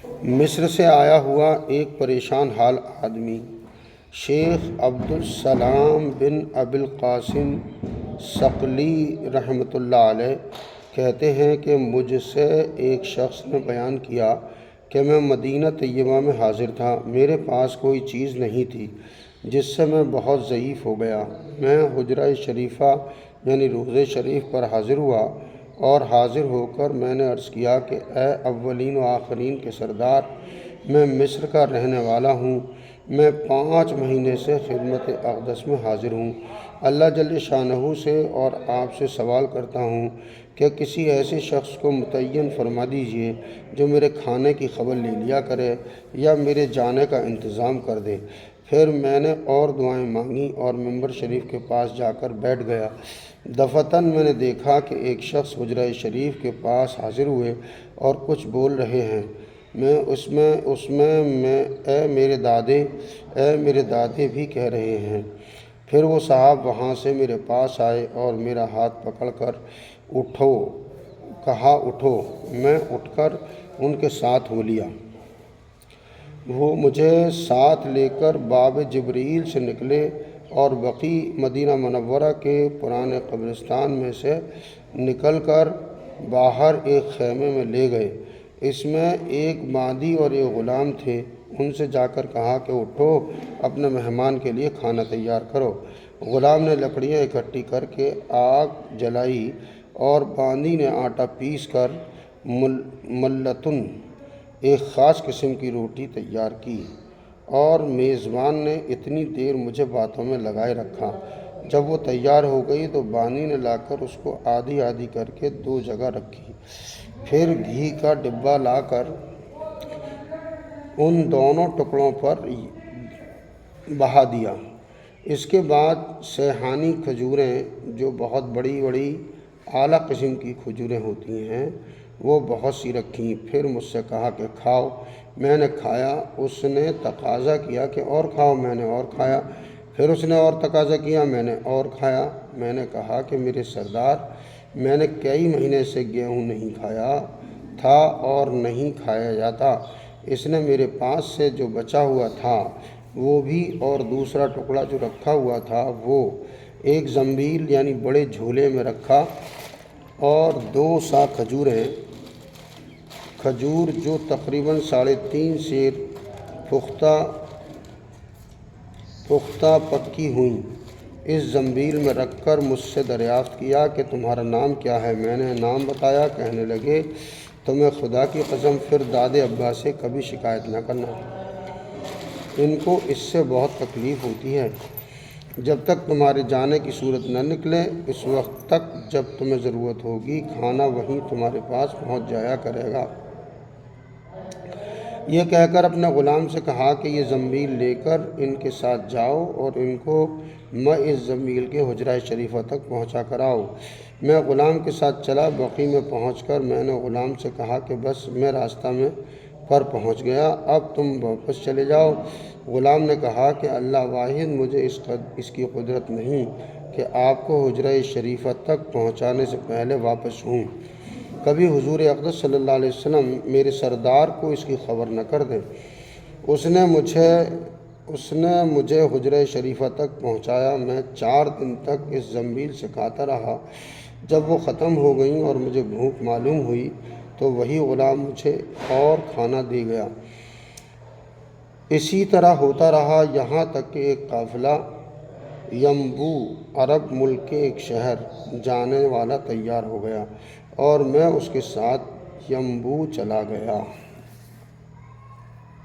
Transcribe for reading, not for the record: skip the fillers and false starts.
مصر سے آیا ہوا ایک پریشان حال آدمی شیخ عبدالسلام بن ابی القاسم ثقلی رحمۃ اللہ علیہ کہتے ہیں کہ مجھ سے ایک شخص نے بیان کیا کہ میں مدینہ طیبہ میں حاضر تھا، میرے پاس کوئی چیز نہیں تھی جس سے میں بہت ضعیف ہو گیا۔ میں حجرہ شریفہ یعنی روضہ شریف پر حاضر ہوا اور حاضر ہو کر میں نے عرض کیا کہ اے اولین و آخرین کے سردار، میں مصر کا رہنے والا ہوں، میں 5 مہینے سے خدمت اقدس میں حاضر ہوں۔ اللہ جل شانہ سے اور آپ سے سوال کرتا ہوں کہ کسی ایسے شخص کو متعین فرما دیجئے جو میرے کھانے کی خبر لے لیا کرے یا میرے جانے کا انتظام کر دے۔ پھر میں نے اور دعائیں مانگی اور منبر شریف کے پاس جا کر بیٹھ گیا۔ دفعتاً میں نے دیکھا کہ ایک شخص حجرہ شریف کے پاس حاضر ہوئے اور کچھ بول رہے ہیں۔ میں اس میں اے میرے دادے بھی کہہ رہے ہیں۔ پھر وہ صاحب وہاں سے میرے پاس آئے اور میرا ہاتھ پکڑ کر کہا اٹھو۔ میں اٹھ کر ان کے ساتھ ہو لیا۔ وہ مجھے ساتھ لے کر باب جبریل سے نکلے اور بقیع مدینہ منورہ کے پرانے قبرستان میں سے نکل کر باہر ایک خیمے میں لے گئے۔ اس میں ایک مادی اور ایک غلام تھے۔ ان سے جا کر کہا کہ اٹھو، اپنے مہمان کے لیے کھانا تیار کرو۔ غلام نے لکڑیاں اکٹھی کر کے آگ جلائی اور باندی نے آٹا پیس کر ملتن ایک خاص قسم کی روٹی تیار کی اور میزبان نے اتنی دیر مجھے باتوں میں لگائے رکھا۔ جب وہ تیار ہو گئی تو بانی نے لا کر اس کو آدھی آدھی کر کے 2 جگہ رکھی، پھر گھی کا ڈبہ لا کر ان دونوں ٹکڑوں پر بہا دیا۔ اس کے بعد سیحانی کھجوریں، جو بہت بڑی بڑی اعلیٰ قسم کی کھجوریں ہوتی ہیں، وہ بہت سی رکھیں۔ پھر مجھ سے کہا کہ کھاؤ۔ میں نے کھایا۔ اس نے تقاضا کیا کہ اور کھاؤ۔ میں نے اور کھایا۔ پھر اس نے اور تقاضا کیا۔ میں نے اور کھایا۔ میں نے کہا کہ میرے سردار، میں نے کئی مہینے سے گیہوں نہیں کھایا تھا اور نہیں کھایا جاتا۔ اس نے میرے پاس سے جو بچا ہوا تھا وہ بھی اور دوسرا ٹکڑا جو رکھا ہوا تھا وہ ایک زنبیل یعنی بڑے جھولے میں رکھا اور 2 سا کھجور جو تقریباً 3.5 سیر پختہ پکی ہوئیں اس زنبیل میں رکھ کر مجھ سے دریافت کیا کہ تمہارا نام کیا ہے؟ میں نے نام بتایا۔ کہنے لگے تمہیں خدا کی قسم پھر دادے ابا سے کبھی شکایت نہ کرنا، ان کو اس سے بہت تکلیف ہوتی ہے۔ جب تک تمہارے جانے کی صورت نہ نکلے اس وقت تک جب تمہیں ضرورت ہوگی کھانا وہیں تمہارے پاس پہنچ جایا کرے گا۔ یہ کہہ کر اپنے غلام سے کہا کہ یہ زنبیل لے کر ان کے ساتھ جاؤ اور ان کو اس زنبیل کے حجرہ شریفہ تک پہنچا کر آؤ۔ میں غلام کے ساتھ چلا۔ بقیع میں پہنچ کر میں نے غلام سے کہا کہ بس میں راستہ پر پہنچ گیا، اب تم واپس چلے جاؤ۔ غلام نے کہا کہ اللہ واحد، مجھے اس کی قدرت نہیں کہ آپ کو حجرہ شریفہ تک پہنچانے سے پہلے واپس ہوں۔ کبھی حضور اقدس صلی اللہ علیہ وسلم میرے سردار کو اس کی خبر نہ کر دیں۔ اس نے مجھے حجرہ شریفہ تک پہنچایا۔ میں 4 دن تک اس زنبیل سے کھاتا رہا۔ جب وہ ختم ہو گئیں اور مجھے بھوک معلوم ہوئی تو وہی غلام مجھے اور کھانا دے گیا۔ اسی طرح ہوتا رہا یہاں تک کہ ایک قافلہ ینبوع عرب ملک کے ایک شہر جانے والا تیار ہو گیا اور میں اس کے ساتھ ینبوع چلا گیا۔